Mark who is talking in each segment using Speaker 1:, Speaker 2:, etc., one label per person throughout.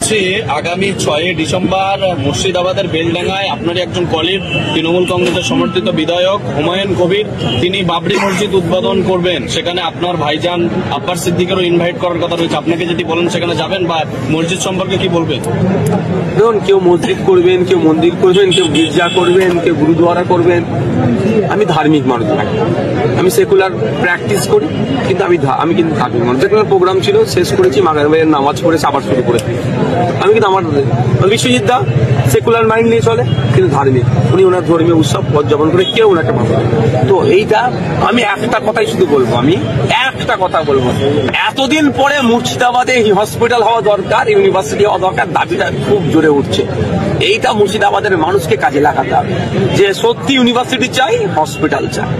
Speaker 1: হচ্ছে আগামী 6 ডিসেম্বর মুর্শিদাবাদের বেলডাঙ্গায় আপনারই একজন কলিগ তৃণমূল কংগ্রেসের সমর্থিত বিধায়ক হুমায়ুন কবির তিনি বাবরি মসজিদ উদ্বোধন করবেন। সেখানে আপনার ভাইজান আব্বাস সিদ্দিকেরও ইনভাইট করার কথা রয়েছে। আপনাকে যেটি বলেন সেখানে যাবেন বা মসজিদ সম্পর্কে কি বলবেন?
Speaker 2: দেখুন, কেউ মসজিদ করবেন, কেউ মন্দির করবেন, কেউ গির্জা করবেন, কেউ গুরুদুয়ারা করবেন। আমি ধার্মিক মানুষ, আমি সেকুলার প্র্যাকটিস করি, কিন্তু আমি কিন্তু ধার্মিক মানুষ। যেগুলো প্রোগ্রাম ছিল শেষ করেছি, মাগরিবের নামাজ পড়েছি, আবার শুরু করেছি। আমি কিন্তু আমার বিশ্বজিৎ দা সেকুলার মাইন্ড নিয়ে চলে, কিন্তু ধার্মিক। উনি ওনার ধর্মীয় উৎসব উদযাপন করে কেউ ওনাকে ভালো। তো এইটা আমি একটা কথাই শুধু বলবো, এতদিন পরে মুর্শিদাবাদে হসপিটাল হওয়া দরকার, ইউনিভার্সিটি হওয়া দরকার, দাবিটা খুব জোরে উঠছে। এইটা মুর্শিদাবাদের মানুষকে কাজে লাগাতে হবে যে সত্যি ইউনিভার্সিটি চাই, হসপিটাল চাই।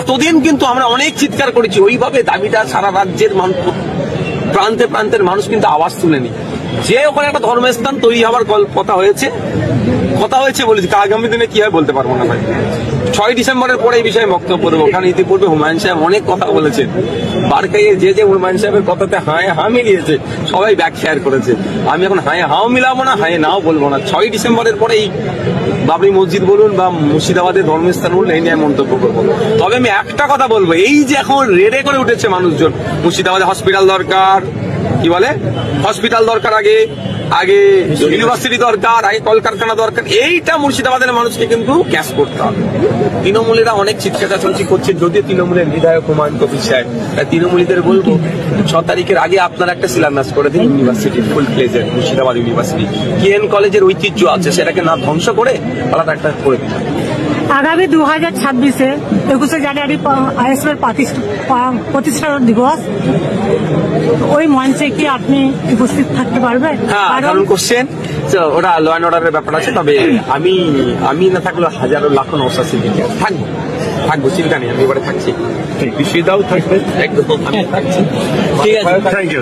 Speaker 2: এতদিন কিন্তু আমরা অনেক চিৎকার করেছি, ওইভাবে দাবিটা সারা রাজ্যের প্রান্তে প্রান্তের মানুষ কিন্তু আওয়াজ তুলেনি। যে ওখানে একটা ধর্মস্থান তৈরি হওয়ার কথা হয়েছে বলেছি, আগামী দিনে কি হয় বলতে পারবো না ভাই। 6 ডিসেম্বরের পরে এই বিষয়ে বক্তব্য দেবো। ওখানে ইতিপূর্বে হুমায়ুন সাহেব অনেক কথা বলেছেন, বারকাইয়ে যে হুমায়ুন সাহেবের কথাতে হায় হা মিলিয়েছে, সবাই ব্যাক শেয়ার করেছে। আমি এখন হায় হাও মিলাবো না, হায় নাও বলবো না। 6 ডিসেম্বরের পরে এই বাবরি মসজিদ বলুন বা মুর্শিদাবাদের ধর্মস্থান বলুন, এই নিয়ে মন্তব্য করবো। তবে আমি একটা কথা বলবো, এই যে এখন রেডে করে উঠেছে মানুষজন, মুর্শিদাবাদে হসপিটাল দরকার, কি বলে হসপিটাল দরকার, আগে ইউনিভার্সিটি দরকার, আগে কলকারখানা দরকার। এইটা মুর্শিদাবাদের মানুষকে কিন্তু ক্যাশ করতে হবে। তৃণমূলীরা অনেক চিৎকাচাচি করছে, যদিও তৃণমূলের বিধায়ক হুমায়ুন কবির সাহেব, তৃণমূলীদের বলবো 6 তারিখের আগে আপনারা একটা শিলান্যাস করে দিন ইউনিভার্সিটি, ফুল প্লেজের মুর্শিদাবাদ ইউনিভার্সিটি। কেএন কলেজের ঐতিহ্য আছে, সেটাকে না ধ্বংস করে আলাদা একটা করে দিন।
Speaker 3: আগামী 2026-এ 21শে জানুয়ারি আইএসএফের প্রতিষ্ঠা দিবস, ওই মঞ্চে কি আপনি উপস্থিত থাকতে পারবেন?
Speaker 2: কারণ কোশ্চেন ওটা ল অ্যান্ড অর্ডারের ব্যাপার আছে। তবে আমি না থাকলে হাজারো লাখো নওশাদ সিদ্দিকী থাকবো, চিন্তা নেই, আমি এবারে থাকছি।
Speaker 1: বিশ্বজিৎ দাও থাকবে,
Speaker 2: একদম আমি থাকছি। ঠিক আছে,
Speaker 1: থ্যাংক ইউ।